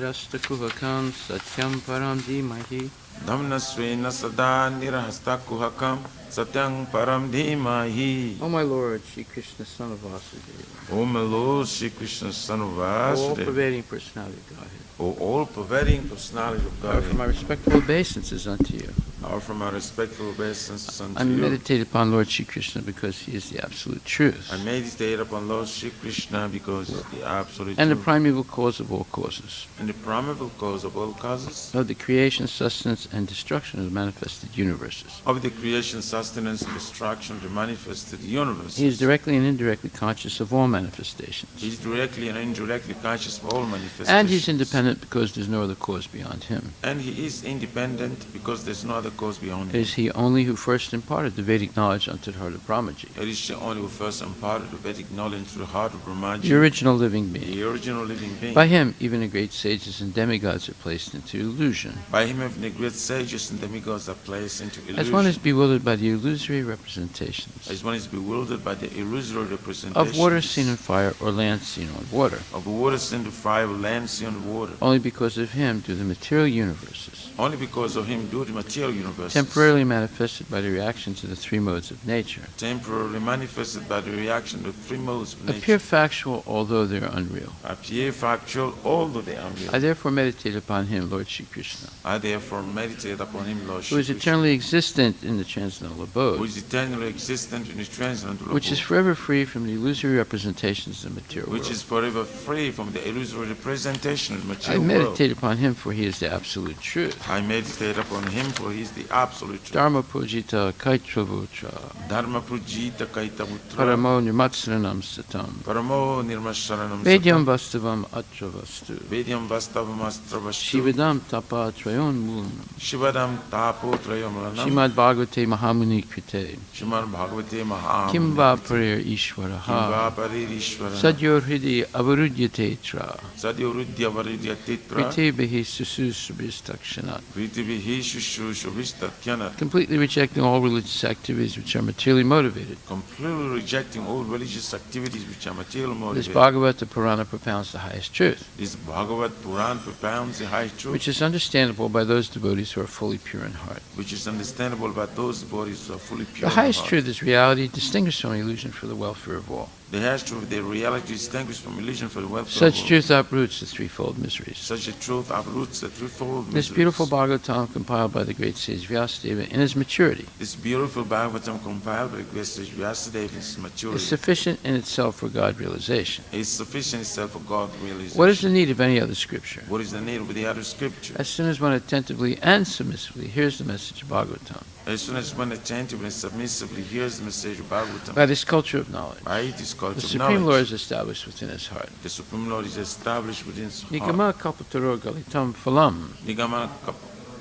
Rastakuhakam Satyam Param Dhimahi. Dhamnasvena sada nirahastakuhakam satyam param dhimahi. O my Lord, Shri Krishna, son of Vasudeva. O my Lord, Shri Krishna, son of Vasudeva. All-pervading personality of Godhead. O all-pervading personality of I offer my Godhead. respectful obeisances unto you. I offer my respectful obeisances unto I you. meditate upon Lord Shri Krishna because he is the absolute truth. I meditate upon Lord Shri Krishna because he is the absolute And the truth. primeval cause of all causes. And the primeval cause of all causes. Of the creation, sustenance, and destruction of the manifested universes. Of the creation, sustenance, and destruction of the manifested universe. He is directly and indirectly conscious of all manifestations. He is directly and indirectly conscious of all manifestations. And he's independent because there's no other cause beyond him. And he is independent because there's no other cause beyond It him. is he only who first imparted the Vedic knowledge unto the heart of Brahmaji, It is the only who first imparted the Vedic knowledge to the heart of Brahmaji, the original living being. the original living being. By him, even the great sages and demigods are placed into illusion. By him even the great sages and demigods are placed into illusion. As one is bewildered by the illusory representations As one is bewildered by the illusory representations of water seen in fire or land seen on water. of water seen to fire, land seen on water. Only because of him do the material universes, Only because of him do the material universe temporarily manifested by the reaction to the three modes of nature, temporarily manifested by the reaction of three modes of nature, appear factual although they are unreal. appear factual, although they are unreal. I therefore meditate upon him, Lord Shri Krishna, I therefore meditate upon him, Lord who Shri is Krishna, eternally existent in the transcendental who abode, is eternally existent in his transcendental which is abode, forever free from the illusory representations of the material which world. is forever free from the illusory representation of the I material world. meditate upon him, for he is the absolute truth. I meditate upon him, for he is the absolute truth. Dharma pujita kaitravudra, Dharma Prujita Kaitamutra, paramo nirmatsranam satam, Paramo Nirmasharanam vedyam Satam, vastavam atra-vastu, Vedyam Vastavamastravashtu, shivadam tapa trayon mulam, Shivadam Tapo Trayamalanam, Srimad Bhagavate Mahamuni Krite, Srimad Bhagavate Mahamuni, kim va prayer ishvaraha, Kimva Paririshvara, sadyor hridi avarudyate tra, Sadyorudya Varidya Titra, prite behi sususubhistakshanat, Pritivihi Shushu Shubhistatyanat, completely rejecting all religious activities which are materially motivated. completely rejecting all religious activities which are material This motivated. Bhagavata Purana propounds the highest truth, This Bhagavad Puran propounds the high truth, which is understandable by those devotees who are fully pure in heart. which is understandable by those devotees who are fully pure. The in highest heart. truth is reality, distinguished from illusion for the welfare of all. The highest truth, the reality distinguished from illusion for the welfare Such of all. truth uproots the threefold miseries. Such a truth uproots the threefold This miseries. beautiful Bhagavatam, compiled by the great sage Vyasadeva in his maturity, This beautiful Bhagavatam compiled by the great sage Vyasadeva in its is maturity sufficient in itself for God realization. is sufficient itself for God realization. What is the need of any other scripture? What is the need of the other scripture? As soon as one attentively and submissively hears the message of Bhagavatam, As soon as one attentively and submissively hears the message of Bhagavatam, by this culture of knowledge, by this the culture of Supreme Lord knowledge, is established within his heart. the Supreme Lord is established within his heart. Nigama kalpataro galitam phalam, Nigama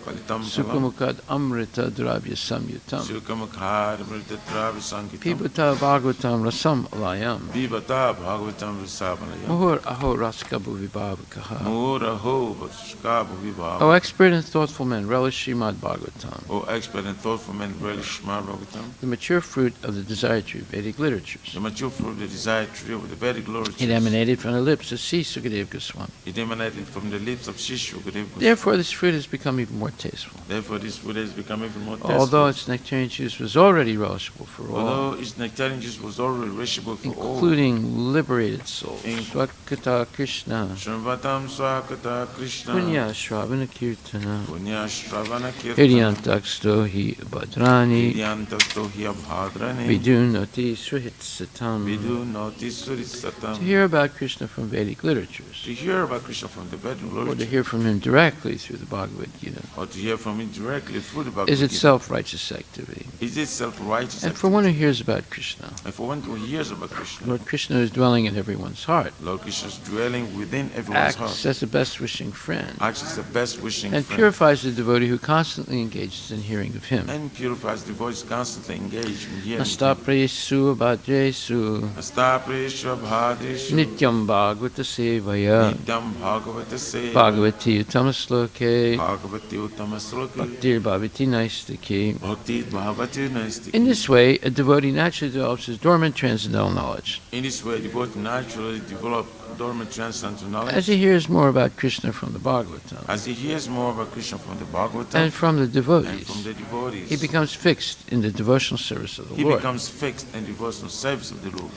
Kalitam sukhamukad amrita dravya samyutam, Sukamukhar Mritatravi Sankitam pibata Bhagavatam rasam alayam, Vibata Bhagavatam Visavanayam muhur aho raskabu vibhavakaha. Muraho Vaskabu Vibhav. O expert and thoughtful men, relish Srimad Bhagavatam, O expert and thoughtful men, relish Srimad Bhagavatam, the mature fruit of the desired tree Vedic literatures. the mature fruit of the desired tree of the Vedic literatures. It emanated from the lips of Sri Sukadeva Goswami. It emanated from the lips of Shishu Gudev Goswami. Therefore, this fruit has become even more tasteful. Therefore, this food has become even more tasteful. Although its nectarian juice was already relishable for all, Although its nectarian juice was already relishable for all, including liberated souls. In- Swakata Krishna, Shrivatam Swakata Krishna, Punya Shravana Kirtana, Punya Shravana Kirtana, Hiryantaksto hi Bhadrani, Vidyantasto Hyabhadrani, Vidunati Srihit Satam. Vidu Noti To Surisatam. hear about Krishna from Vedic literatures, To hear about Krishna from the Vedic or to literature, hear from him directly through the Bhagavad Gita, or to hear from him directly through the Bhagavad is Gita, itself righteous activity. is itself righteous. And for one who hears about Krishna, And for one who hears about Krishna, Lord Krishna is dwelling in everyone's heart, Lord Krishna is dwelling within everyone's heart, acts as the best wishing friend, acts as the best wishing and friend, purifies the devotee who constantly engages in hearing of him. and purifies the voice constantly engaged in hearing. Astapresu abhadresu Astapresha Bhadrishu nityam bhagavata sevaya Nidam Bhagavata Se bhagavati uttamasloke Bhagavati Uttama Sloka, Bhaktir Bhavati Naistaki. Bhakti Bhavati Naistik. In this way, a devotee naturally develops his dormant transcendental knowledge. In this way, devotee naturally develop dormant transcendental knowledge. As he hears more about Krishna from the Bhagavatam As he hears more about Krishna from the Bhagavatam and from the and devotees, from the devotees, he becomes fixed in the devotional service of the he Lord. becomes fixed in devotional service of the Lord.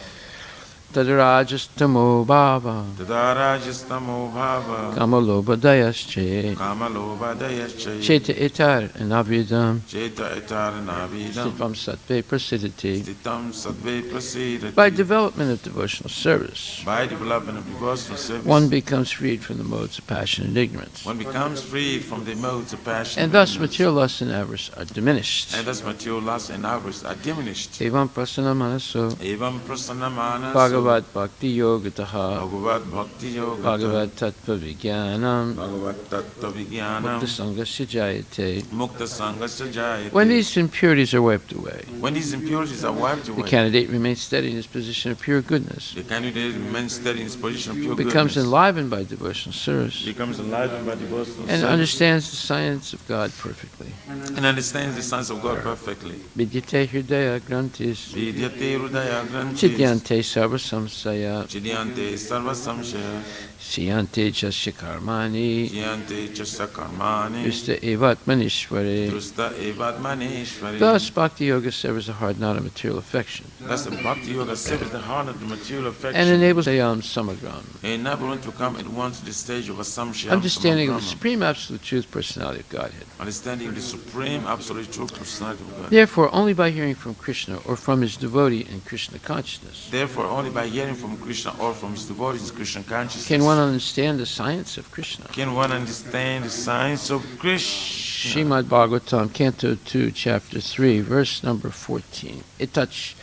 Tadarajastamo bhava Tadarajastamo bhava kamalobhadayasche kamalobhadayascha cheta etar navidam Cheta etar navidam stitvam sattve prasidhati. Stitam sadve prasidati. By development of devotional service, By development of devotional service, one becomes freed from the modes of passion and ignorance, one becomes freed from the modes of passion and thus ignorance. material lust and avarice are diminished. And thus material lust and avarice are diminished. Evam prasana manaso Evam prasanamana Bhagavad Bhakti Yogataha Bhagavad Bhakti Yoga Bhagavad Tattva Vijnanam Bhagavad Tattva Mukta Vijnanam Sangasya Jayate. Mukta Sangasya Jayate. When these impurities are wiped away, When these impurities are wiped the away, candidate remains steady in his position of pure goodness, the candidate remains steady in his position of pure becomes goodness, enlivened by devotional service, becomes enlightened by devotional and service, understands the science of God perfectly. and understands the science of God perfectly. Vidyate Hridaya Grantis Vidyate Hridaya Grantis Chidyante Sarva Samsaya Chidyante Sarva Samshaya Siyante Jasya Karmani Chidyante Chasa Karmani Yusta Evatmanishvare. Drusta Evatmaneshvari. Thus, Bhakti Yoga severs the heart not of material affection Thus the Bhakti Yoga severs the heart of the material affection and enables Ayam Samagram, enable one to come at once to the stage of Assumption, understanding of the supreme absolute truth personality of Godhead. understanding the supreme absolute truth personality of God. Therefore, only by hearing from Krishna or from his devotee in Krishna consciousness Therefore, only by hearing from Krishna or from his devotees in Krishna consciousness can one understand the science of Krishna. can one understand the science of Krishna. Srimad Bhagvatam, Canto 2, Chapter 3, verse number 14. Itach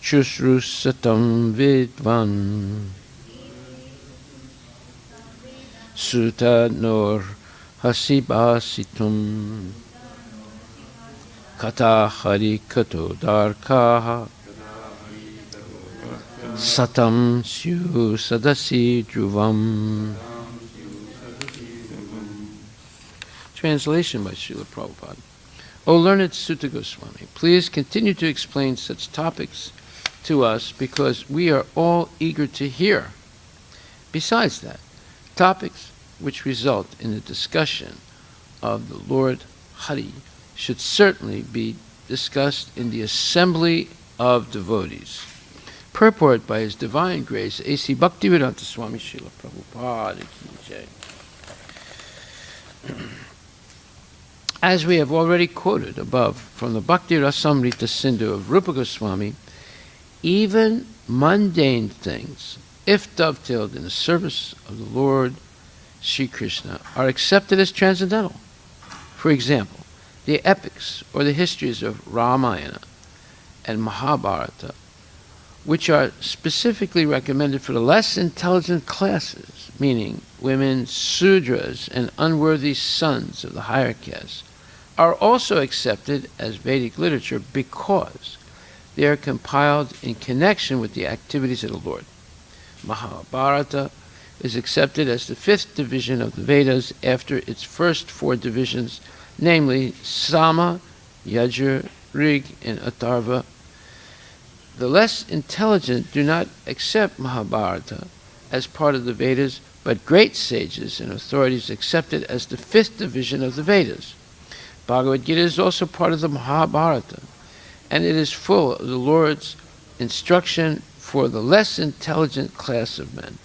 chusrusatam vidvan sutta nor hasibasitum kata hari kato darkaha satam syu sadasi dhruvam. Translation by Srila Prabhupada. O learned Sutta Goswami, please continue to explain such topics to us because we are all eager to hear. Besides that, topics which result in the discussion of the Lord Hari should certainly be discussed in the assembly of devotees. Purport by His Divine Grace, A.C. Bhaktivedanta Swami Srila Prabhupada Ki Jai. As we have already quoted above from the Bhakti Rasamrita Sindhu of Rupa Goswami, even mundane things, if dovetailed in the service of the Lord Sri Krishna, are accepted as transcendental. For example, the epics or the histories of Ramayana and Mahabharata, which are specifically recommended for the less intelligent classes, meaning women, Sudras, and unworthy sons of the higher castes, are also accepted as Vedic literature because they are compiled in connection with the activities of the Lord. Mahabharata is accepted as the fifth division of the Vedas after its first four divisions, namely Sama, Yajur, Rig, and Atharva. The less intelligent do not accept Mahabharata as part of the Vedas, but great sages and authorities accept it as the fifth division of the Vedas. Bhagavad Gita is also part of the Mahabharata, and it is full of the Lord's instruction for the less intelligent class of men.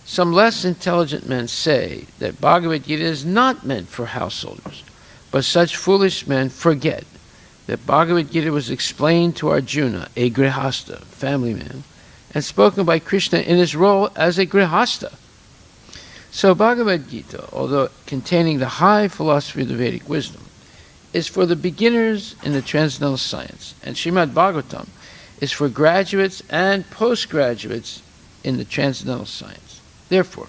Some less intelligent men say that Bhagavad Gita is not meant for householders, but such foolish men forget that Bhagavad Gita was explained to Arjuna, a grihasta, family man, and spoken by Krishna in his role as a grihasta. So Bhagavad Gita, although containing the high philosophy of the Vedic wisdom, is for the beginners in the transcendental science, and Srimad Bhagvatam is for graduates and postgraduates in the transcendental science. Therefore,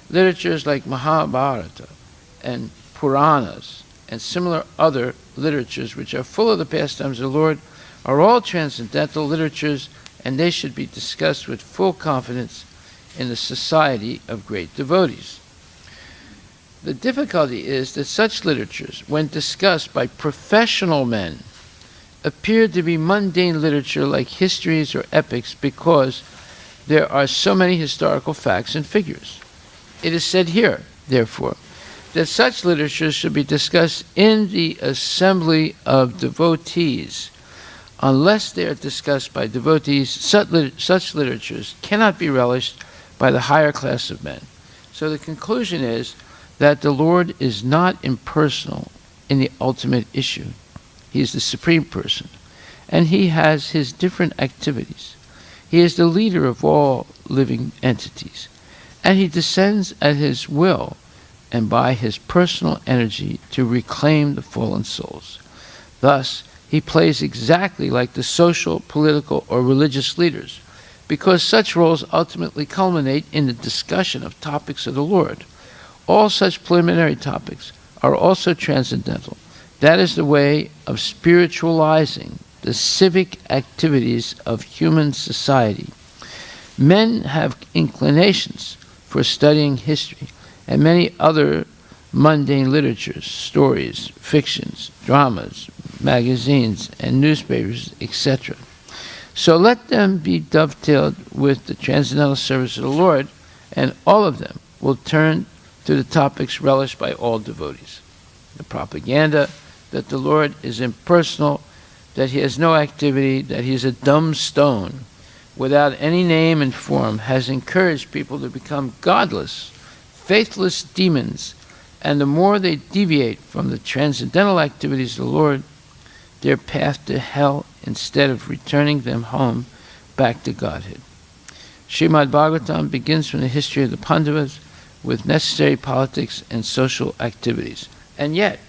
literatures like Mahabharata and Puranas and similar other literatures which are full of the pastimes of the Lord are all transcendental literatures, and they should be discussed with full confidence in the society of great devotees. The difficulty is that such literatures, when discussed by professional men, appear to be mundane literature like histories or epics because there are so many historical facts and figures. It is said here, therefore, that such literature should be discussed in the assembly of devotees. Unless they are discussed by devotees, such literatures cannot be relished by the higher class of men. So the conclusion is that the Lord is not impersonal in the ultimate issue. He is the Supreme Person, and He has His different activities. He is the leader of all living entities, and He descends at His will and by His personal energy to reclaim the fallen souls. Thus, He plays exactly like the social, political, or religious leaders, because such roles ultimately culminate in the discussion of topics of the Lord. All such preliminary topics are also transcendental. That is the way of spiritualizing the civic activities of human society. Men have inclinations for studying history and many other mundane literatures, stories, fictions, dramas, magazines, and newspapers, etc. So let them be dovetailed with the transcendental service of the Lord, and all of them will turn to the topics relished by all devotees. The propaganda that the Lord is impersonal, that He has no activity, that He is a dumb stone without any name and form, has encouraged people to become godless, faithless demons, and the more they deviate from the transcendental activities of the Lord, their path to hell instead of returning them home back to Godhead. Srimad Bhagavatam begins from the history of the Pandavas with necessary politics and social activities. And yet,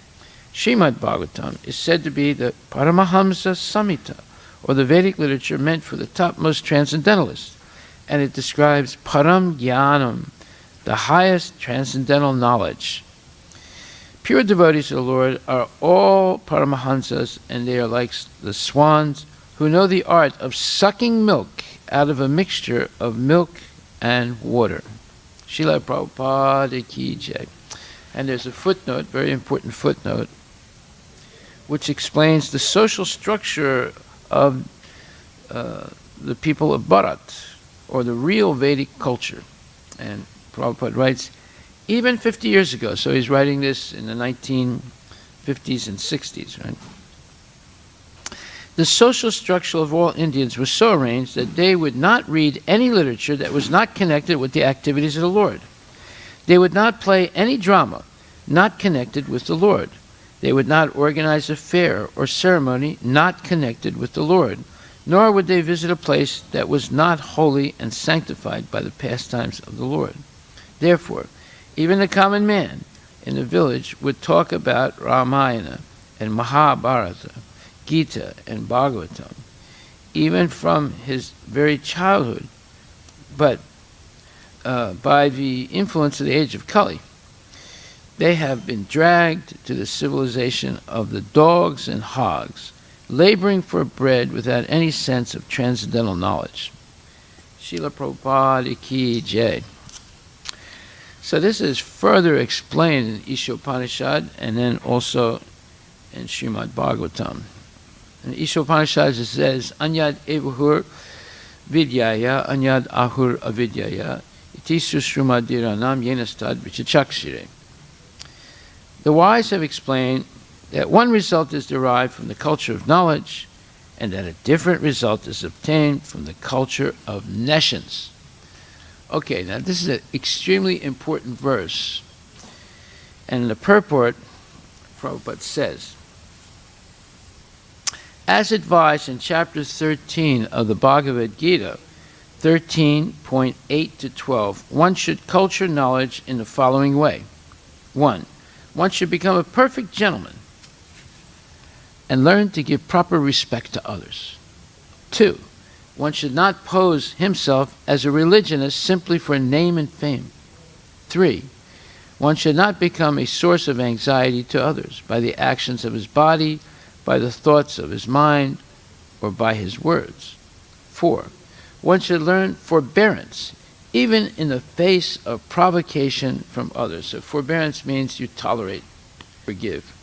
Srimad Bhagavatam is said to be the Paramahamsa Samhita, or the Vedic literature meant for the topmost transcendentalists, and it describes Param Jnanam, the highest transcendental knowledge. Pure devotees of the Lord are all Paramahamsas, and they are like the swans who know the art of sucking milk out of a mixture of milk and water. Srila Prabhupada Ki Jai. And there's a footnote, very important footnote, which explains the social structure of the people of Bharat, or the real Vedic culture. And Prabhupada writes, even 50 years ago, so he's writing this in the 1950s and 60s, right? The social structure of all Indians was so arranged that they would not read any literature that was not connected with the activities of the Lord. They would not play any drama not connected with the Lord. They would not organize a fair or ceremony not connected with the Lord, nor would they visit a place that was not holy and sanctified by the pastimes of the Lord. Therefore, even the common man in the village would talk about Ramayana and Mahabharata, Gita and Bhagavatam, even from his very childhood, but by the influence of the age of Kali, they have been dragged to the civilization of the dogs and hogs, laboring for bread without any sense of transcendental knowledge. Srila Prabhupada Ki Jai. So this is further explained in Ishopanishad and then also in Srimad Bhagavatam. In Ishopanishad it says, Anyad evahur vidyaya, anyad ahur avidyaya, itisu srimadiranam yenastad vichachakshire. The wise have explained that one result is derived from the culture of knowledge, and that a different result is obtained from the culture of nescience. Okay, now this is an extremely important verse. And in the purport, Prabhupada says, as advised in chapter 13 of the Bhagavad Gita, 13.8 to 12, one should culture knowledge in the following way. 1. One should become a perfect gentleman and learn to give proper respect to others. 2. One should not pose himself as a religionist simply for name and fame. 3. One should not become a source of anxiety to others by the actions of his body, by the thoughts of his mind, or by his words. 4. One should learn forbearance even in the face of provocation from others. So forbearance means you tolerate, forgive.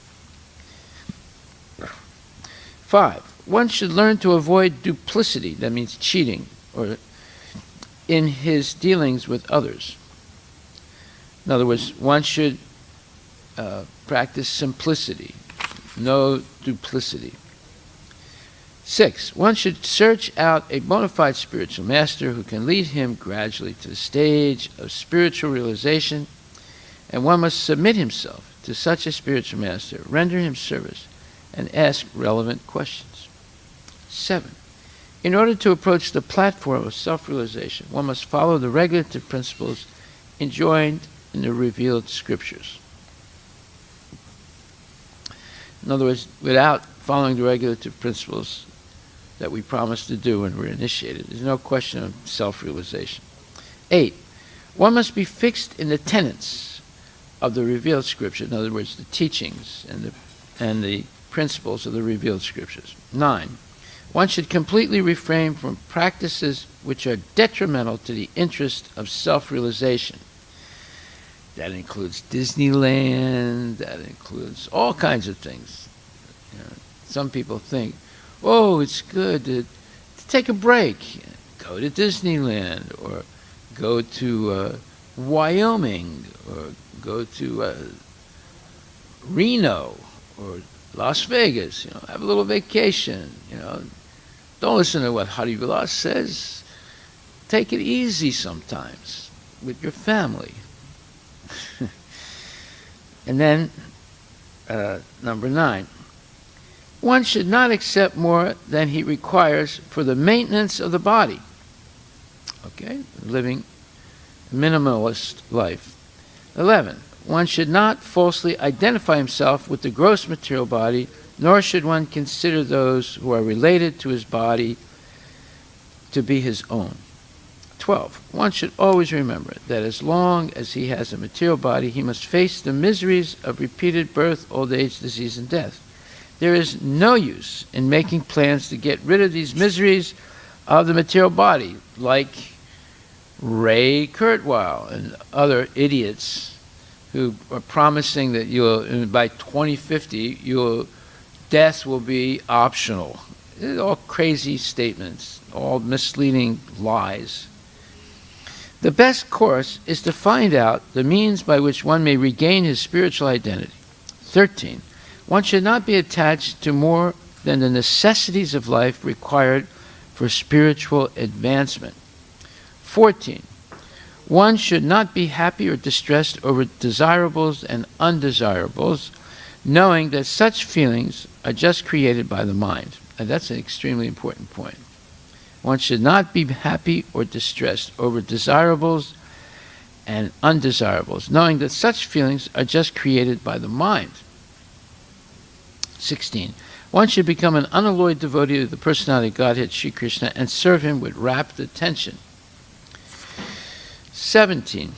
5, one should learn to avoid duplicity, that means cheating, or in his dealings with others. In other words, one should practice simplicity, no duplicity. 6, one should search out a bona fide spiritual master who can lead him gradually to the stage of spiritual realization, and one must submit himself to such a spiritual master, render him service, and ask relevant questions. 7, in order to approach the platform of self-realization, one must follow the regulative principles enjoined in the revealed scriptures. In other words, without following the regulative principles that we promised to do when we're initiated, there's no question of self-realization. 8, one must be fixed in the tenets of the revealed scripture, in other words, the teachings and the principles of the revealed scriptures. 9, one should completely refrain from practices which are detrimental to the interest of self-realization. That includes Disneyland, that includes all kinds of things. You know, some people think, oh, it's good to take a break, go to Disneyland, or go to Wyoming, or go to Reno, or Las Vegas, have a little vacation, Don't listen to what Harivilas says. Take it easy sometimes with your family. And then, number 9, one should not accept more than he requires for the maintenance of the body. Okay? Living a minimalist life. 11, one should not falsely identify himself with the gross material body, nor should one consider those who are related to his body to be his own. 12, one should always remember that as long as he has a material body, he must face the miseries of repeated birth, old age, disease, and death. There is no use in making plans to get rid of these miseries of the material body, like Ray Kurzweil and other idiots who are promising that by 2050, death will be optional. They're all crazy statements, all misleading lies. The best course is to find out the means by which one may regain his spiritual identity. 13, one should not be attached to more than the necessities of life required for spiritual advancement. 14, one should not be happy or distressed over desirables and undesirables, knowing that such feelings are just created by the mind. And that's an extremely important point. One should not be happy or distressed over desirables and undesirables, knowing that such feelings are just created by the mind. 16. One should become an unalloyed devotee of the personality of Godhead, Sri Krishna, and serve him with rapt attention. 17.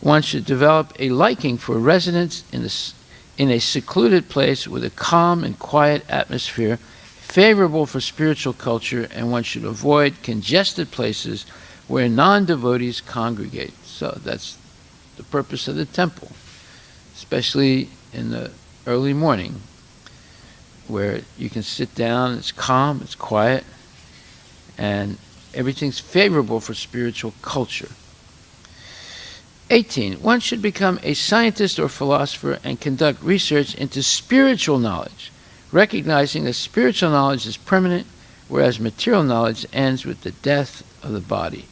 One should develop a liking for residence in a secluded place with a calm and quiet atmosphere favorable for spiritual culture, and one should avoid congested places where non-devotees congregate. So that's the purpose of the temple, especially in the early morning, where you can sit down, it's calm, it's quiet, and everything's favorable for spiritual culture. 18. One should become a scientist or philosopher and conduct research into spiritual knowledge, recognizing that spiritual knowledge is permanent, whereas material knowledge ends with the death of the body.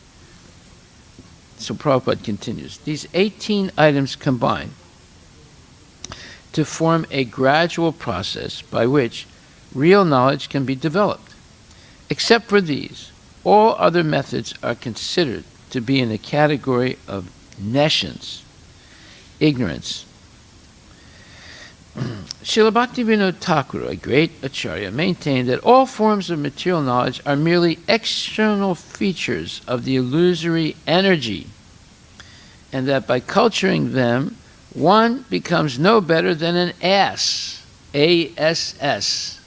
So Prabhupada continues, these 18 items combine to form a gradual process by which real knowledge can be developed. Except for these, all other methods are considered to be in the category of nescience, ignorance. Srila Bhaktivinoda Thakur, a great acharya, maintained that all forms of material knowledge are merely external features of the illusory energy, and that by culturing them, one becomes no better than an ass, A-S-S.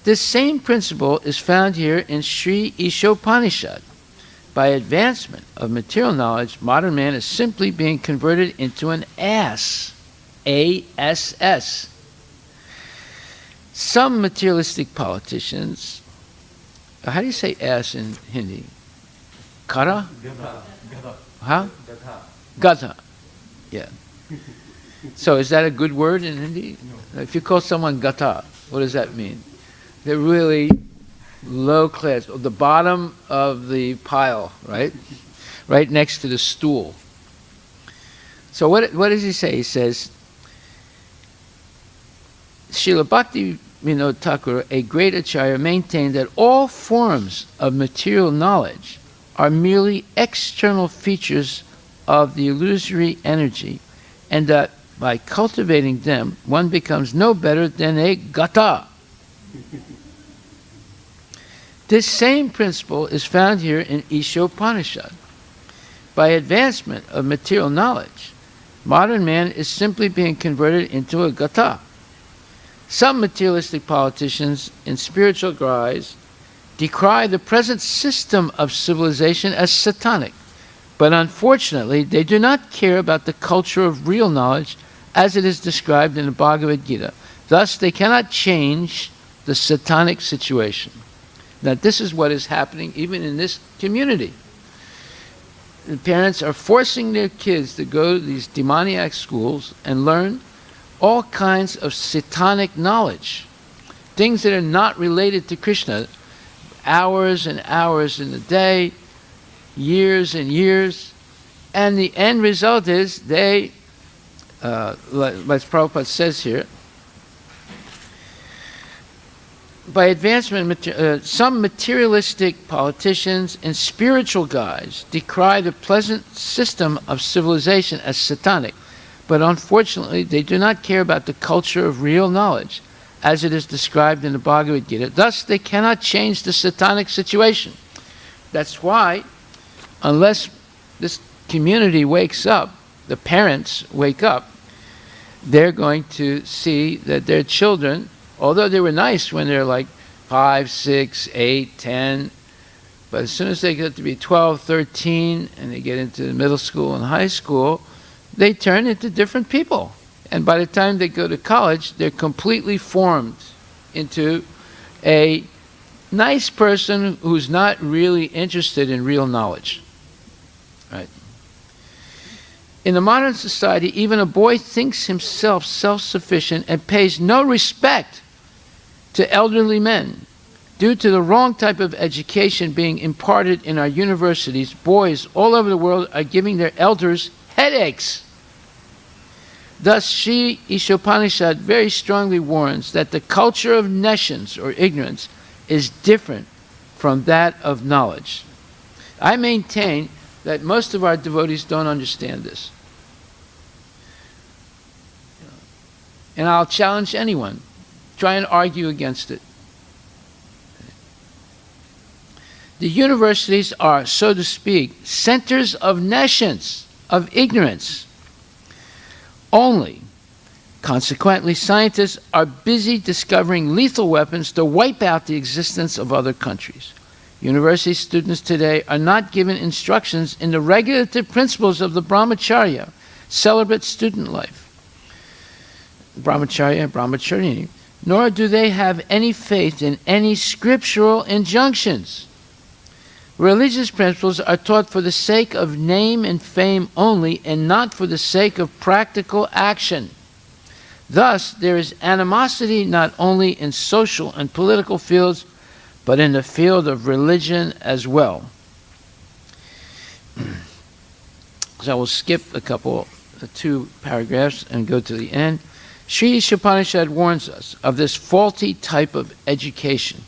This same principle is found here in Sri Ishopanishad. By advancement of material knowledge, modern man is simply being converted into an ass. A-S-S. Some materialistic politicians, how do you say ass in Hindi? Kara? Huh? Gatha. Yeah. So is that a good word in Hindi? No. If you call someone Gatha, what does that mean? They're really low class, the bottom of the pile, right? Right next to the stool. So what does he say? He says, Srila Bhakti Vinod Thakur, a great acharya, maintained that all forms of material knowledge are merely external features of the illusory energy, and that by cultivating them, one becomes no better than a gata. This same principle is found here in Ishopanishad. By advancement of material knowledge, modern man is simply being converted into a gata. Some materialistic politicians in spiritual guise decry the present system of civilization as satanic, but unfortunately they do not care about the culture of real knowledge as it is described in the Bhagavad Gita. Thus they cannot change the satanic situation. Now this is what is happening even in this community. The parents are forcing their kids to go to these demoniac schools and learn all kinds of satanic knowledge, things that are not related to Krishna, hours and hours in the day, years and years, and the end result is they, like Prabhupada says here, by advancement, some materialistic politicians and spiritual guys decry the present system of civilization as satanic, but unfortunately they do not care about the culture of real knowledge as it is described in the Bhagavad Gita. Thus they cannot change the satanic situation. That's why, unless this community wakes up, the parents wake up, they're going to see that their children, although they were nice when they're like 5, 6, 8, 10, but as soon as they get to be 12, 13, and they get into middle school and high school, they turn into different people. And by the time they go to college, they're completely formed into a nice person who's not really interested in real knowledge. Right? In the modern society, even a boy thinks himself self-sufficient and pays no respect to elderly men. Due to the wrong type of education being imparted in our universities, boys all over the world are giving their elders headaches. Thus, Sri Ishopanishad very strongly warns that the culture of nescience or ignorance is different from that of knowledge. I maintain that most of our devotees don't understand this. And I'll challenge anyone. Try and argue against it. The universities are, so to speak, centers of nescience, of ignorance only. Consequently, scientists are busy discovering lethal weapons to wipe out the existence of other countries. University students today are not given instructions in the regulative principles of the brahmacharya, celibate student life, brahmacharya and brahmacharini, nor do they have any faith in any scriptural injunctions. Religious principles are taught for the sake of name and fame only, and not for the sake of practical action. Thus, there is animosity not only in social and political fields, but in the field of religion as well. So I will skip two paragraphs and go to the end. Sri Ishopanishad warns us of this faulty type of education,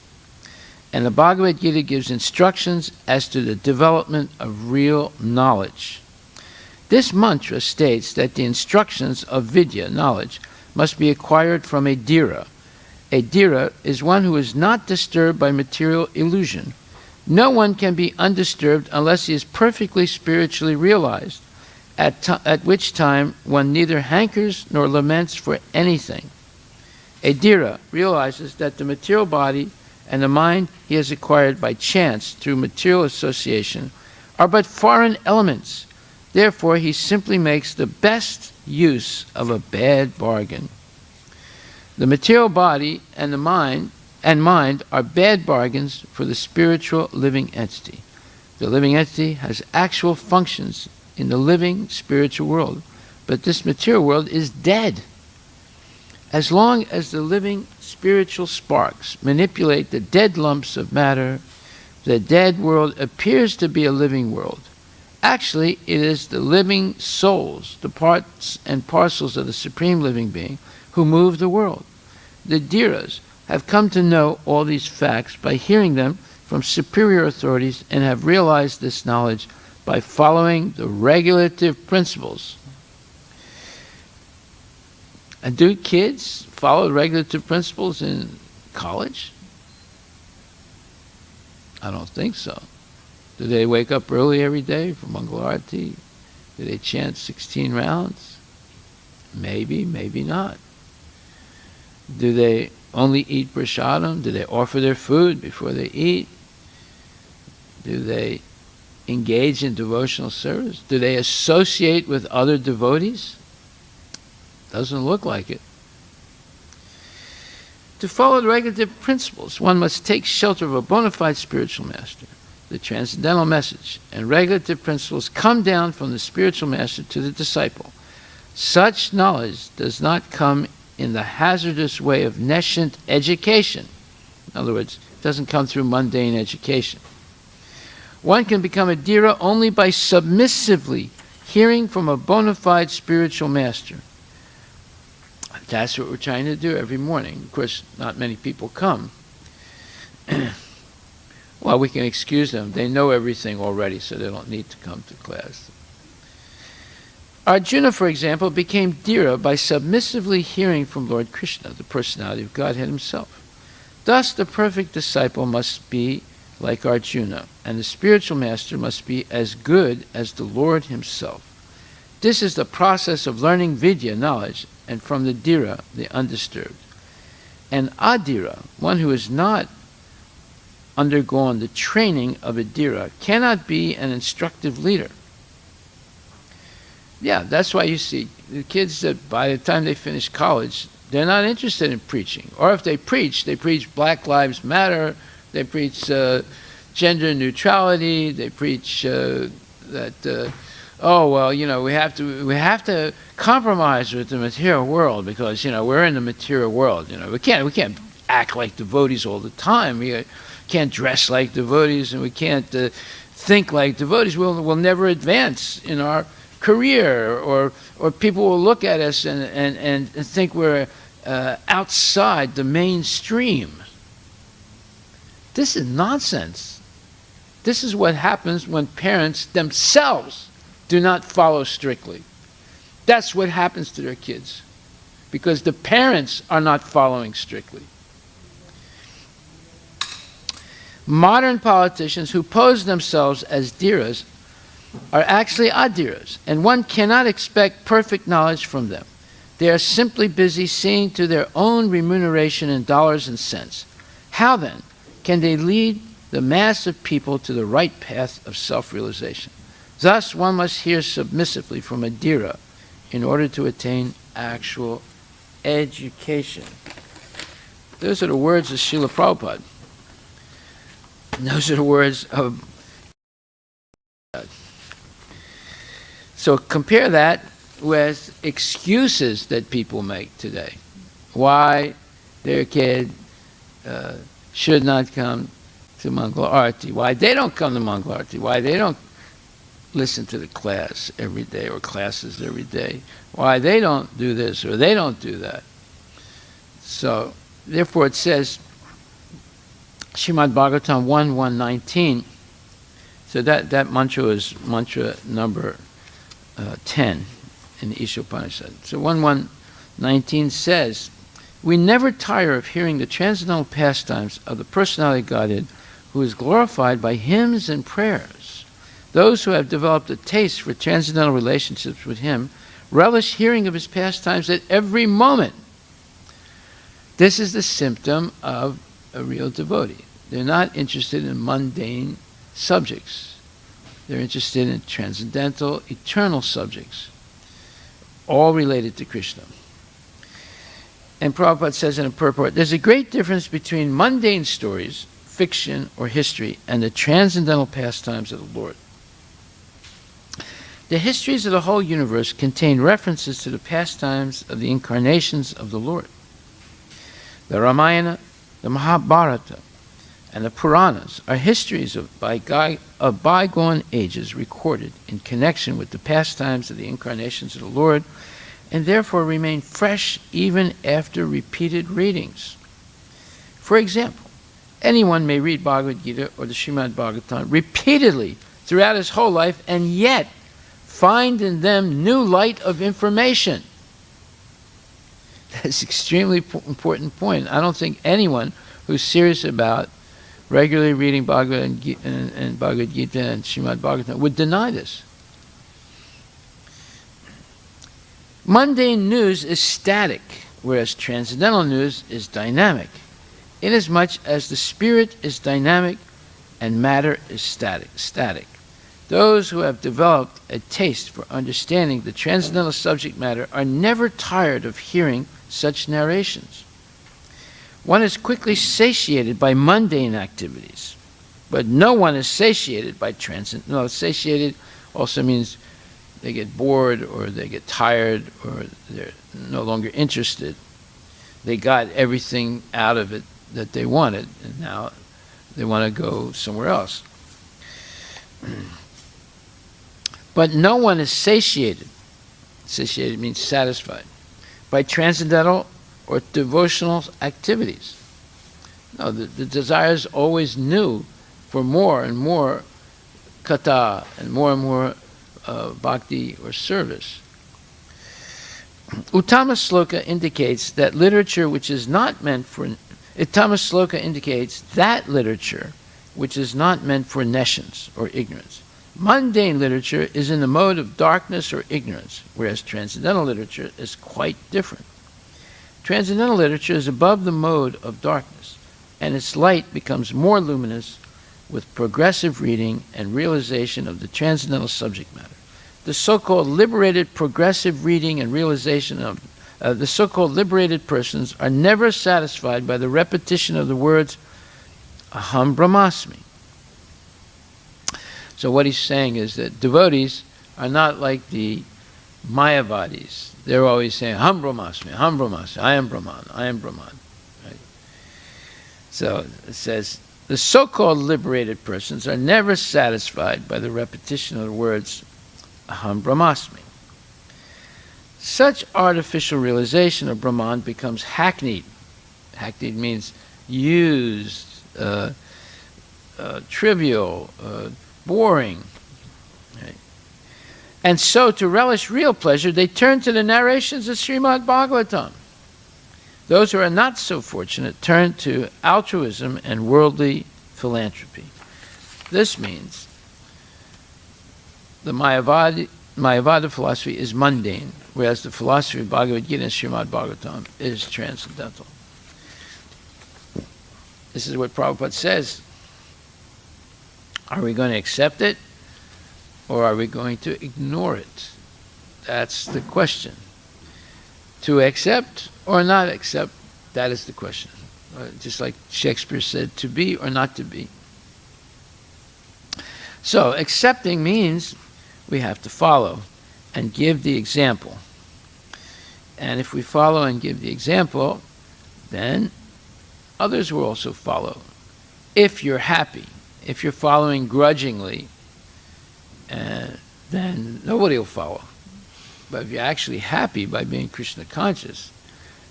and the Bhagavad Gita gives instructions as to the development of real knowledge. This mantra states that the instructions of vidya, knowledge, must be acquired from a dhira. A dhira is one who is not disturbed by material illusion. No one can be undisturbed unless he is perfectly spiritually realized, at which time one neither hankers nor laments for anything. A dhira realizes that the material body and the mind he has acquired by chance through material association are but foreign elements. Therefore, he simply makes the best use of a bad bargain. The material body and the mind are bad bargains for the spiritual living entity. The living entity has actual functions in the living spiritual world, but this material world is dead. As long as the living spiritual sparks manipulate the dead lumps of matter, the dead world appears to be a living world. Actually, it is the living souls, the parts and parcels of the Supreme Living Being, who move the world. The Dhiras have come to know all these facts by hearing them from superior authorities and have realized this knowledge by following the regulative principles. And do kids follow regulative principles in college? I don't think so. Do they wake up early every day for Mangalarti? Do they chant 16 rounds? Maybe, maybe not. Do they only eat prasadam? Do they offer their food before they eat? Do they engage in devotional service? Do they associate with other devotees? Doesn't look like it. To follow the regulative principles, one must take shelter of a bona fide spiritual master. The transcendental message and regulative principles come down from the spiritual master to the disciple. Such knowledge does not come in the hazardous way of nescient education. In other words, it doesn't come through mundane education. One can become a Dhira only by submissively hearing from a bona fide spiritual master. That's what we're trying to do every morning. Of course, not many people come. Well, we can excuse them. They know everything already, so they don't need to come to class. Arjuna, for example, became Dhira by submissively hearing from Lord Krishna, the personality of Godhead himself. Thus, the perfect disciple must be like Arjuna, and the spiritual master must be as good as the Lord himself. This is the process of learning Vidya, knowledge, and from the Dhira, the undisturbed. An Adhira, one who has not undergone the training of a Dhira, cannot be an instructive leader. Yeah, that's why you see the kids that by the time they finish college, they're not interested in preaching. Or if they preach Black Lives Matter, they preach gender neutrality, they preach that oh well, you know, we have to compromise with the material world because, you know, we're in the material world. You know, we can't act like devotees all the time. We can't dress like devotees, and we can't think like devotees. We'll never advance in our career, or people will look at us and think we're outside the mainstream. This is nonsense. This is what happens when parents themselves do not follow strictly. That's what happens to their kids, because the parents are not following strictly. Modern politicians who pose themselves as Dhiras are actually Adhiras, and one cannot expect perfect knowledge from them. They are simply busy seeing to their own remuneration in dollars and cents. How then can they lead the mass of people to the right path of self-realization? Thus, one must hear submissively from a Dhira in order to attain actual education. Those are the words of Srila Prabhupada. And those are the words of God. So compare that with excuses that people make today. Why their kid should not come to Mangala Arati, why they don't come to Mangala Arati, why they don't listen to the class every day or classes every day, why they don't do this or they don't do that. So, therefore it says, Srimad Bhagvatam 1:119, so that mantra is mantra number 10 in the Ishopanishad. So 1:119 says, we never tire of hearing the transcendental pastimes of the personality of Godhead, who is glorified by hymns and prayers. Those who have developed a taste for transcendental relationships with him relish hearing of his pastimes at every moment. This is the symptom of a real devotee. They're not interested in mundane subjects. They're interested in transcendental, eternal subjects, all related to Krishna. And Prabhupada says in a purport, there's a great difference between mundane stories, fiction, or history, and the transcendental pastimes of the Lord. The histories of the whole universe contain references to the pastimes of the incarnations of the Lord. The Ramayana, the Mahabharata, and the Puranas are histories of bygone ages recorded in connection with the pastimes of the incarnations of the Lord, and therefore remain fresh even after repeated readings. For example, anyone may read Bhagavad Gita or the Srimad Bhagavatam repeatedly throughout his whole life and yet find in them new light of information. That's an extremely important point. I don't think anyone who's serious about regularly reading Bhagavad Gita and Srimad Bhagavatam would deny this. Mundane news is static, whereas transcendental news is dynamic, inasmuch as the spirit is dynamic and matter is static. Those who have developed a taste for understanding the transcendental subject matter are never tired of hearing such narrations. One is quickly satiated by mundane activities, but no one is satiated by transcendental. No, satiated also means they get bored or they get tired or they're no longer interested. They got everything out of it that they wanted, and now they want to go somewhere else. But no one is satiated. Satiated means satisfied by transcendental or devotional activities. No, the desire is always new for more and more kata and more bhakti or service. Uttama Sloka indicates that literature which is not meant for nescience or ignorance. Mundane literature is in the mode of darkness or ignorance, whereas transcendental literature is quite different. Transcendental literature is above the mode of darkness, and its light becomes more luminous with progressive reading and realization of the transcendental subject matter. The so-called liberated progressive reading and realization of the so-called liberated persons are never satisfied by the repetition of the words Aham Brahmasmi. So what he's saying is that devotees are not like the Mayavadis. They're always saying Aham Brahmasmi, I am Brahman, I am Brahman. Right? So it says the so-called liberated persons are never satisfied by the repetition of the words Aham Brahmasmi. Such artificial realization of Brahman becomes hackneyed. Hackneyed means used, trivial, boring. Right? And so to relish real pleasure, they turn to the narrations of Srimad Bhagvatam. Those who are not so fortunate turn to altruism and worldly philanthropy. This means the Mayavada philosophy is mundane, whereas the philosophy of Bhagavad Gita and Srimad Bhagavatam is transcendental. This is what Prabhupada says. Are we going to accept it, or are we going to ignore it? That's the question. To accept or not accept, that is the question. Just like Shakespeare said, to be or not to be. So accepting means we have to follow and give the example. And if we follow and give the example, then others will also follow. If you're happy, if you're following grudgingly, then nobody will follow. But if you're actually happy by being Krishna conscious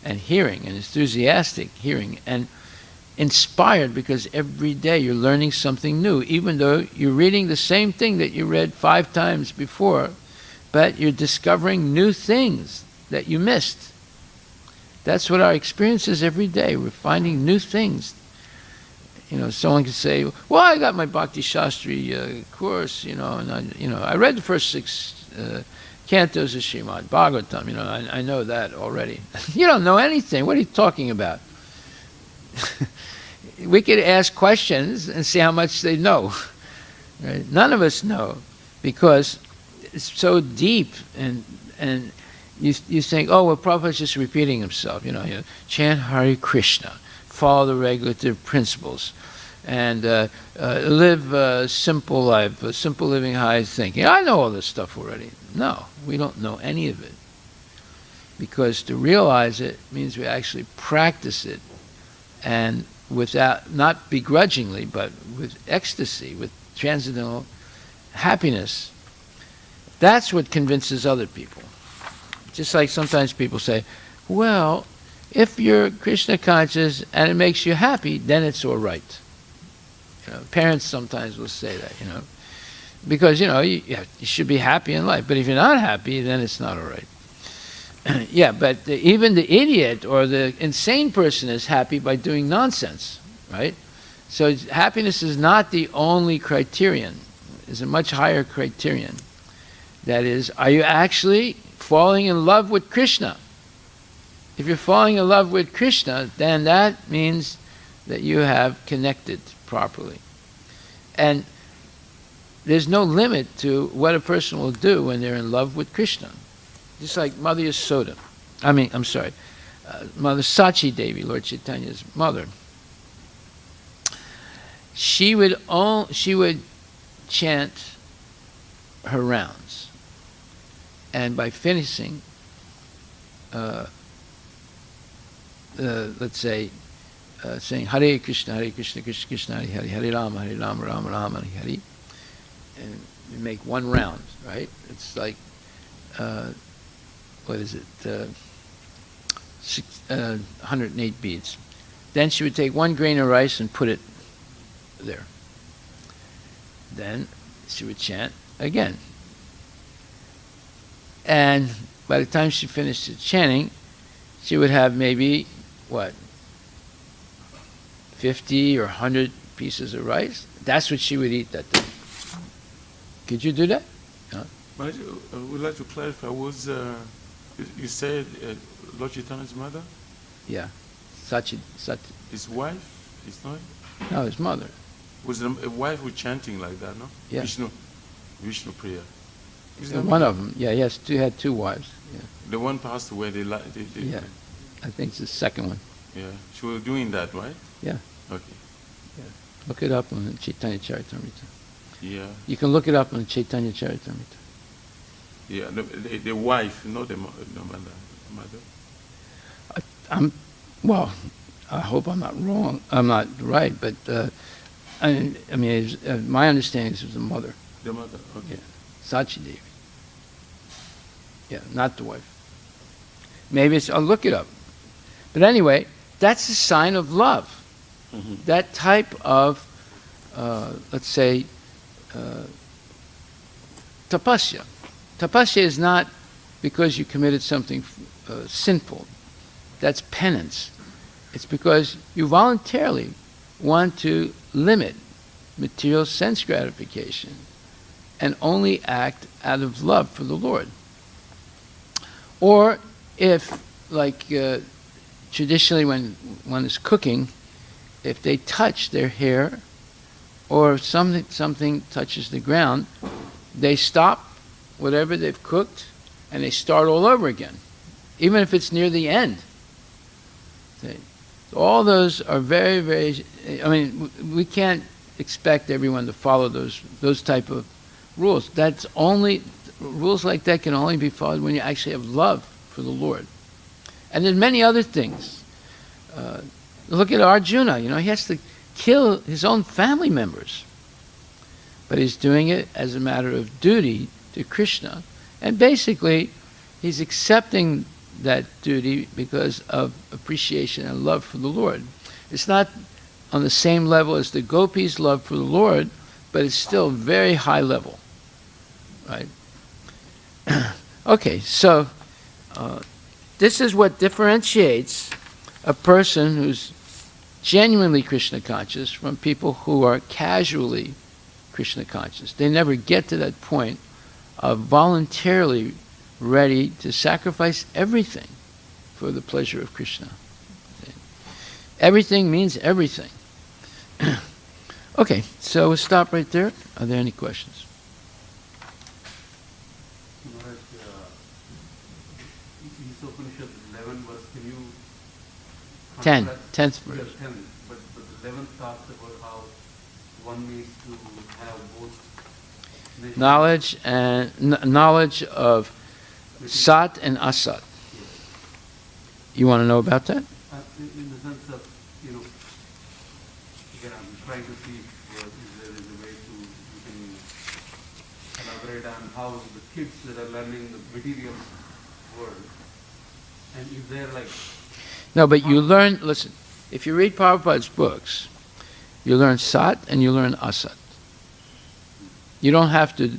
and hearing and enthusiastic hearing and inspired because every day you're learning something new, even though you're reading the same thing that you read 5 times before, but you're discovering new things that you missed. That's what our experience is every day. We're finding new things. You know, someone could say, well, I got my Bhakti Shastri course, and I read the first 6 cantos of Srimad Bhagavatam, I know that already. You don't know anything. What are you talking about? We could ask questions and see how much they know. Right? None of us know, because it's so deep, and you think, oh, well, Prabhupada's just repeating himself. You chant Hare Krishna, follow the regulative principles, and live a simple life, a simple living, high thinking. I know all this stuff already. No, we don't know any of it. Because to realize it means we actually practice it, and without, not begrudgingly, but with ecstasy, with transcendental happiness. That's what convinces other people. Just like sometimes people say, well, if you're Krishna conscious and it makes you happy, then it's all right. Parents sometimes will say that, because, you should be happy in life. But if you're not happy, then it's not all right. Yeah, but even the idiot or the insane person is happy by doing nonsense, right? So happiness is not the only criterion. It's a much higher criterion. That is, are you actually falling in love with Krishna? If you're falling in love with Krishna, then that means that you have connected properly. And there's no limit to what a person will do when they're in love with Krishna. Just like Mother Yasoda, Mother Sachi Devi, Lord Chaitanya's mother. She would chant her rounds, and by finishing, let's say, saying Hare Krishna, Krishna Krishna, Hare Hare, Hare Rama, Rama Rama, Hare Hare, and you make one round, right? It's like, what is it, 108 beads. Then she would take 1 grain of rice and put it there. Then she would chant again. And by the time she finished the chanting, she would have maybe, 50 or 100 pieces of rice? That's what she would eat that day. Could you do that? No? But I would like to clarify, you said Lord Chaitanya's mother? Yeah. Sachi. His wife? His not? No, his mother. Was a wife who chanting like that, no? Yeah. Vishnu Priya. One of them. Yeah, he had 2 wives. Yeah. The one passed away. Yeah. I think it's the second one. Yeah. She was doing that, right? Yeah. Okay. Yeah. Look it up on the Chaitanya Charitamrita. Yeah. You can look it up on the Chaitanya Charitamrita. Yeah, the wife, not the mother. Well, I hope I'm not wrong. I'm not right, but my understanding is it was the mother. The mother, okay. Yeah. Sachi Devi. Yeah, not the wife. Maybe I'll look it up. But anyway, that's a sign of love. Mm-hmm. That type of, let's say, tapasya. Tapasya is not because you committed something sinful. That's penance. It's because you voluntarily want to limit material sense gratification and only act out of love for the Lord. Or if, like traditionally when one is cooking, if they touch their hair or something touches the ground, they stop whatever they've cooked and they start all over again, even if it's near the end. See? All those are very, very, we can't expect everyone to follow those type of rules. Rules like that can only be followed when you actually have love for the Lord. And there's many other things. Look at Arjuna, he has to kill his own family members. But he's doing it as a matter of duty to Krishna. And basically, he's accepting that duty because of appreciation and love for the Lord. It's not on the same level as the gopis' love for the Lord, but it's still very high level. Right? Okay, so this is what differentiates a person who's genuinely Krishna conscious from people who are casually Krishna conscious. They never get to that point of voluntarily ready to sacrifice everything for the pleasure of Krishna. Everything means everything. Okay, so we'll stop right there. Are there any questions? Maharaj, this Upanishad 11 verse, can you... 10th verse. Yeah, 10, but the 11th talks about how one needs to have both... Knowledge of Sat and Asat. You want to know about that? In the sense of, again, I'm trying to see if there is a way to, you can elaborate on how the kids that are learning the material world, and if they're like... No, but you learn, listen, if you read Prabhupada's books, you learn Sat and you learn Asat. You don't have to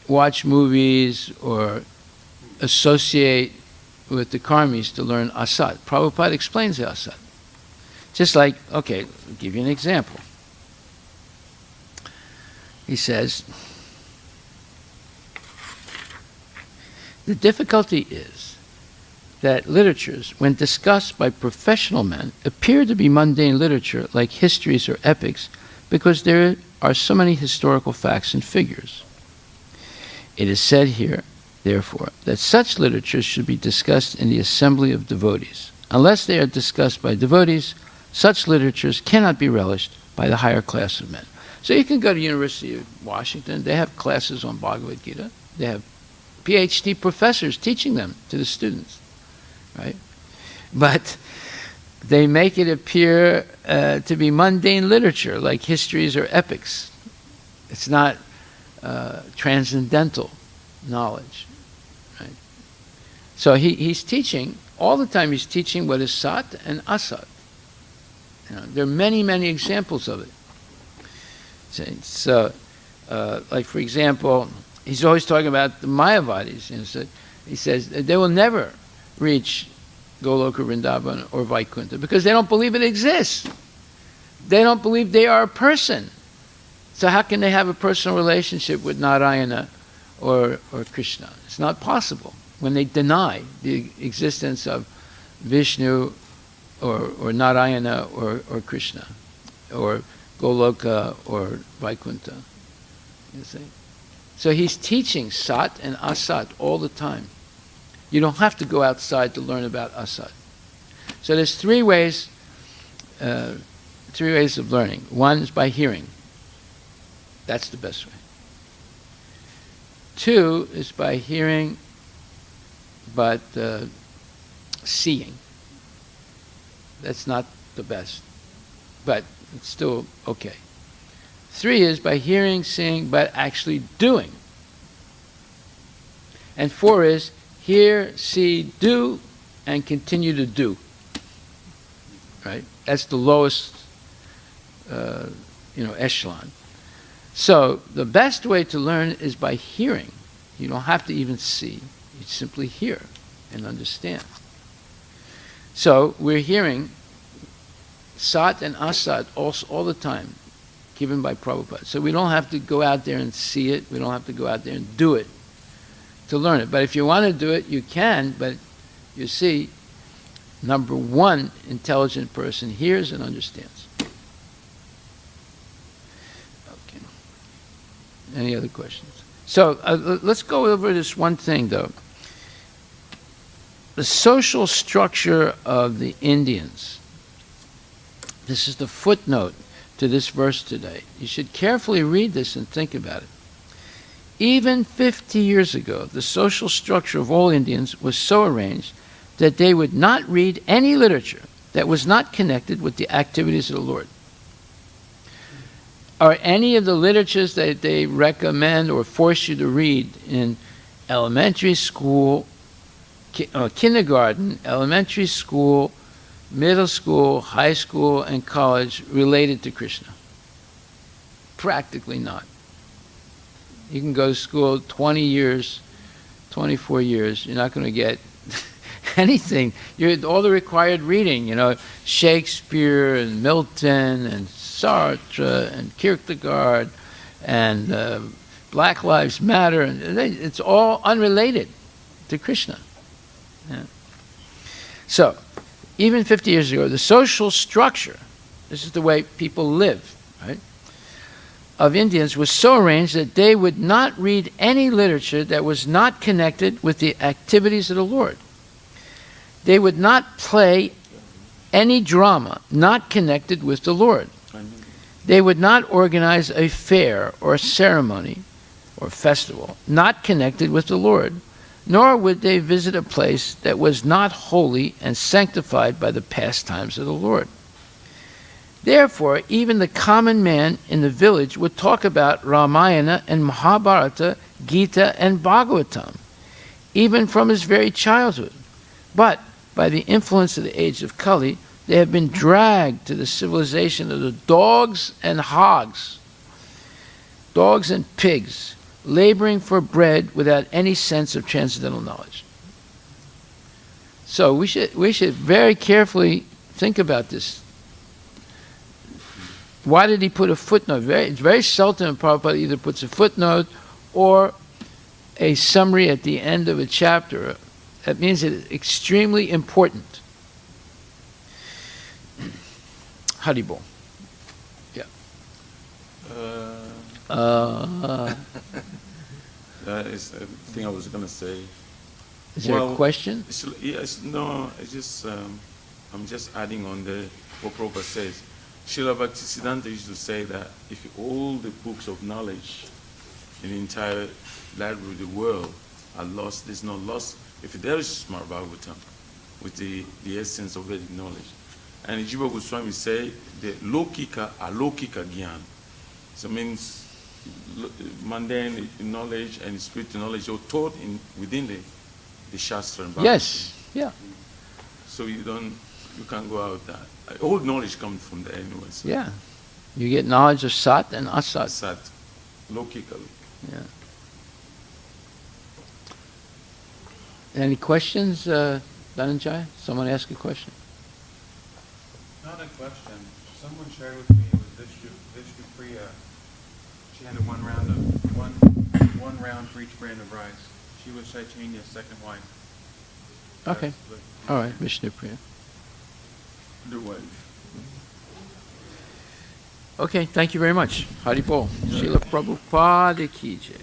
watch movies or associate with the karmis to learn Asat. Prabhupada explains the Asat. Just like, okay, I'll give you an example. He says, the difficulty is that literatures, when discussed by professional men, appear to be mundane literature like histories or epics because there are so many historical facts and figures. It is said here, therefore, that such literature should be discussed in the assembly of devotees. Unless they are discussed by devotees, such literatures cannot be relished by the higher class of men. So you can go to University of Washington, they have classes on Bhagavad Gita, they have PhD professors teaching them to the students, right? But they make it appear to be mundane literature, like histories or epics. It's not transcendental knowledge, right? So he's teaching, all the time he's teaching what is Sat and Asat. There are many, many examples of it. So, like for example, he's always talking about the Mayavadis. So he says they will never reach Goloka, Vrindavan, or Vaikuntha because they don't believe it exists. They don't believe they are a person. So how can they have a personal relationship with Narayana or Krishna? It's not possible when they deny the existence of Vishnu or Narayana or Krishna or Goloka or Vaikuntha. You see? So he's teaching Sat and Asat all the time. You don't have to go outside to learn about Asat. So there's three ways of learning. One is by hearing. That's the best way. Two is by hearing, but seeing. That's not the best, but it's still okay. Three is by hearing, seeing, but actually doing. And four is hear, see, do, and continue to do. Right? That's the lowest, echelon. So the best way to learn is by hearing. You don't have to even see. You simply hear and understand. So we're hearing Sat and Asat all the time, given by Prabhupada. So we don't have to go out there and see it. We don't have to go out there and do it to learn it. But if you want to do it, you can. But you see, number one, intelligent person hears and understands. Okay. Any other questions? So let's go over this one thing, though. The social structure of the Indians. This is the footnote to this verse today. You should carefully read this and think about it. Even 50 years ago, the social structure of all Indians was so arranged that they would not read any literature that was not connected with the activities of the Lord. Are any of the literatures that they recommend or force you to read in elementary school, kindergarten, elementary school, middle school, high school, and college related to Krishna? Practically not. You can go to school 20 years, 24 years, you're not going to get anything. All the required reading, Shakespeare and Milton and Sartre and Kierkegaard and Black Lives Matter, and it's all unrelated to Krishna. Yeah. So, even 50 years ago, the social structure, this is the way people live right, of Indians was so arranged that they would not read any literature that was not connected with the activities of the Lord. They would not play any drama not connected with the Lord. They would not organize a fair or ceremony or festival not connected with the Lord, nor would they visit a place that was not holy and sanctified by the pastimes of the Lord. Therefore, even the common man in the village would talk about Ramayana and Mahabharata, Gita and Bhagavatam, even from his very childhood. But by the influence of the age of Kali, they have been dragged to the civilization of the dogs and hogs, dogs and pigs, laboring for bread without any sense of transcendental knowledge. So we should very carefully think about this. Why did he put a footnote? It's very seldom Prabhupada either puts a footnote or a summary at the end of a chapter. That means it's extremely important. Haribol. Yeah. That is a thing I was going to say. Is there a question? Yes, no, it's just, I'm just adding on what Prabhupada says. Srila Bhaktisiddhanta used to say that if all the books of knowledge in the entire library of the world are lost, there's no loss. If there is Srimad Bhagvatam with the essence of Vedic knowledge. And Jiva Goswami say the lokika alokika gyan. So it means mundane knowledge and spiritual knowledge are taught within the Shastra and Bhagavatam. Yes, yeah. So you can't go out that. All knowledge comes from there anyway. So. Yeah. You get knowledge of Sat and Asat. Sat, logically. Yeah. Any questions, Dhananjaya? Someone ask a question? Not a question. Someone shared with me it was Vishnu Priya. She had one round for each grain of rice. She was Chaitanya's second wife. Okay. All right, Vishnu Priya. The wife. Okay, thank you very much. Haribol. Srila Prabhupada ki jai.